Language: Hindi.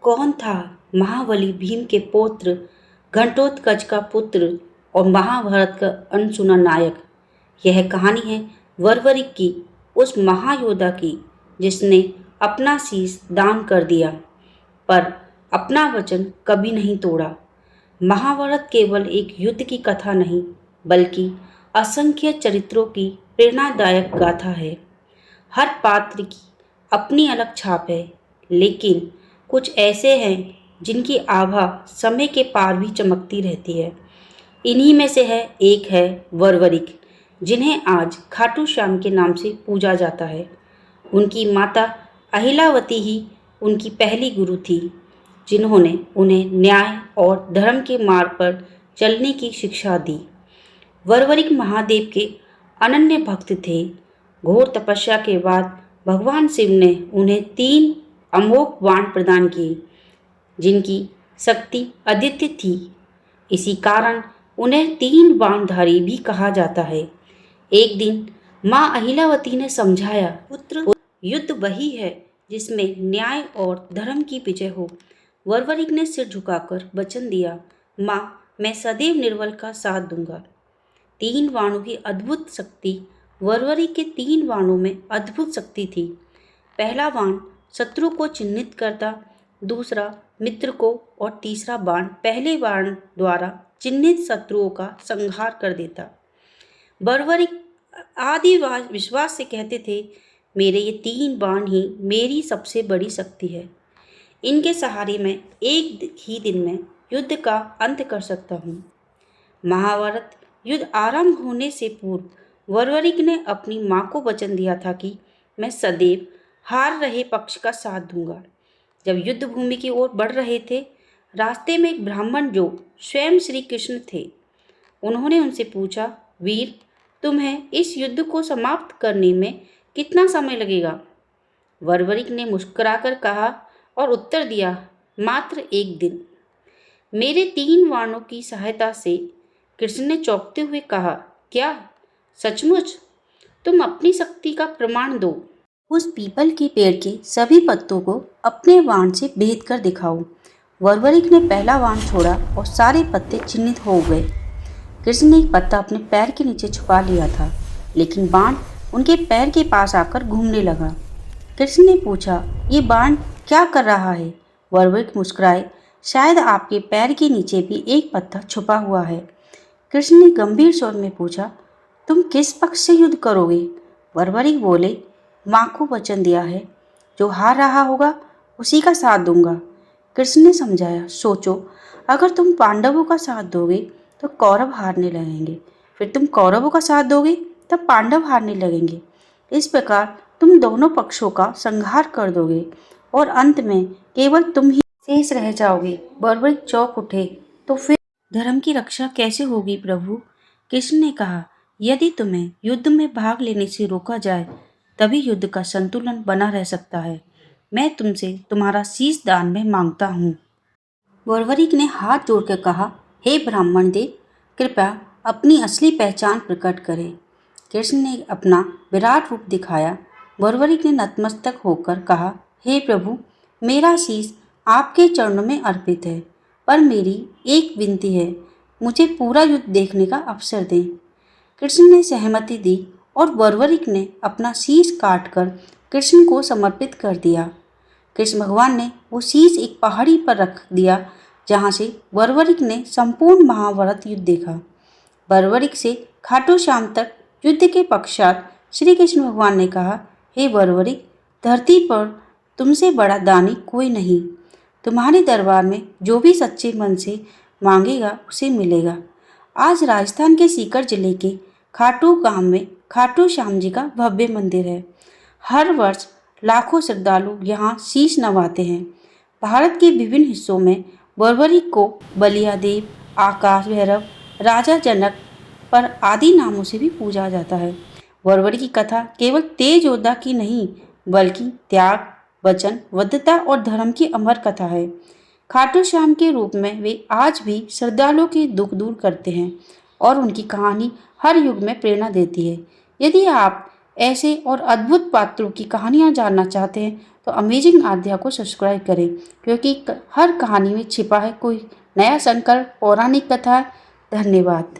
कौन था महाबली भीम के पौत्र, घटोत्कच का पुत्र और महाभारत का अनसुना नायक? यह कहानी है वरवरिक की, उस महायोद्धा की जिसने अपना शीश दान कर दिया पर अपना वचन कभी नहीं तोड़ा। महाभारत केवल एक युद्ध की कथा नहीं, बल्कि असंख्य चरित्रों की प्रेरणादायक गाथा है। हर पात्र की अपनी अलग छाप है, लेकिन कुछ ऐसे हैं जिनकी आभा समय के पार भी चमकती रहती है। इन्हीं में से एक है वरवरिक, जिन्हें आज खाटू श्याम के नाम से पूजा जाता है। उनकी माता अहिलावती ही उनकी पहली गुरु थी, जिन्होंने उन्हें न्याय और धर्म के मार्ग पर चलने की शिक्षा दी। वरवरिक महादेव के अनन्य भक्त थे। घोर तपस्या के बाद भगवान शिव ने उन्हें 3 अमोघ बाण प्रदान किए, जिनकी शक्ति अद्वितीय थी। इसी कारण उन्हें 3 बाणधारी भी कहा जाता है। एक दिन माँ अहिलावती ने समझाया, पुत्र, युद्ध वही है जिसमें न्याय और धर्म की विजय हो। वरवरिक ने सिर झुकाकर वचन दिया, माँ, मैं सदैव निर्बल का साथ दूंगा। 3 बाणों की अद्भुत शक्ति। वरवरिक के 3 बाणों में अद्भुत शक्ति थी। पहला बाण शत्रु को चिन्हित करता, दूसरा मित्र को और तीसरा बाण पहले बाण द्वारा चिन्हित शत्रुओं का संहार कर देता। वरवरिक आदि विश्वास से कहते थे, मेरे ये 3 बाण ही मेरी सबसे बड़ी शक्ति है। इनके सहारे मैं एक ही दिन में युद्ध का अंत कर सकता हूँ। महाभारत युद्ध आरंभ होने से पूर्व वरवरिक ने अपनी माँ को वचन दिया था कि मैं सदैव हार रहे पक्ष का साथ दूंगा। जब युद्ध भूमि की ओर बढ़ रहे थे, रास्ते में एक ब्राह्मण जो स्वयं श्री कृष्ण थे, उन्होंने उनसे पूछा, वीर, तुम्हें इस युद्ध को समाप्त करने में कितना समय लगेगा? वरवरिक ने मुस्कुराकर कहा और उत्तर दिया, मात्र 1 दिन। मेरे 3 बाणों की सहायता से। कृष्ण ने चौंकते हुए कहा, क्या सचमुच? तुम अपनी शक्ति का प्रमाण दो। उस पीपल के पेड़ के सभी पत्तों को अपने बाण से भेद कर दिखाओ। वरवरिक ने पहला बाण छोड़ा और सारे पत्ते चिन्हित हो गए। कृष्ण ने एक पत्ता अपने पैर के नीचे छुपा लिया था, लेकिन बाण उनके पैर के पास आकर घूमने लगा। कृष्ण ने पूछा, ये बाण क्या कर रहा है? वरवरिक मुस्कुराए, शायद आपके पैर के नीचे भी एक पत्थर छुपा हुआ है। कृष्ण ने गंभीर स्वर में पूछा, तुम किस पक्ष से युद्ध करोगे? वरवरिक बोले, माँ को वचन दिया है, जो हार रहा होगा उसी का साथ दूंगा। कृष्ण ने समझाया, सोचो, अगर तुम पांडवों का साथ दोगे तो कौरव हारने लगेंगे, फिर तुम कौरवों का साथ दोगे तब पांडव हारने लगेंगे। इस प्रकार तुम दोनों पक्षों का संहार कर दोगे और अंत में केवल तुम ही शेष रह जाओगे। वरवरिक चौंक उठे, तो फिर धर्म की रक्षा कैसे होगी प्रभु? कृष्ण ने कहा, यदि तुम्हें युद्ध में भाग लेने से रोका जाए तभी युद्ध का संतुलन बना रह सकता है। मैं तुमसे तुम्हारा शीश दान में मांगता हूँ। वरवरिक ने हाथ जोड़कर कहा, हे ब्राह्मण देव, कृपया अपनी असली पहचान प्रकट करें। कृष्ण ने अपना विराट रूप दिखाया। वरवरिक ने नतमस्तक होकर कहा, हे प्रभु, मेरा शीश आपके चरणों में अर्पित है, पर मेरी एक विनती है, मुझे पूरा युद्ध देखने का अवसर दें। कृष्ण ने सहमति दी और वरवरिक ने अपना शीश काटकर कृष्ण को समर्पित कर दिया। कृष्ण भगवान ने वो शीश एक पहाड़ी पर रख दिया, जहाँ से वरवरिक ने संपूर्ण महाभारत युद्ध देखा। वरवरिक से खाटू श्याम तक युद्ध के पश्चात श्री कृष्ण भगवान ने कहा, हे वरवरिक, धरती पर तुमसे बड़ा दानी कोई नहीं। तुम्हारे दरबार में जो भी सच्चे मन से मांगेगा उसे मिलेगा। आज राजस्थान के सीकर जिले के खाटू गांव में खाटू श्याम जी का भव्य मंदिर है। हर वर्ष लाखों श्रद्धालु यहाँ शीश नवाते हैं। भारत के विभिन्न हिस्सों में वरवरिक को बलिया देव, आकाश भैरव, राजा जनक पर आदि नामों से भी पूजा जाता है। वरवरिक की कथा केवल तेज योद्धा की नहीं, बल्कि त्याग, वचन, बद्धता और धर्म की अमर कथा है। खाटू श्याम के रूप में वे आज भी श्रद्धालुओं के दुख दूर करते हैं और उनकी कहानी हर युग में प्रेरणा देती है। यदि आप ऐसे और अद्भुत पात्रों की कहानियाँ जानना चाहते हैं तो अमेजिंग आध्या को सब्सक्राइब करें, क्योंकि हर कहानी में छिपा है कोई नया संकल्प, पौराणिक कथा। धन्यवाद।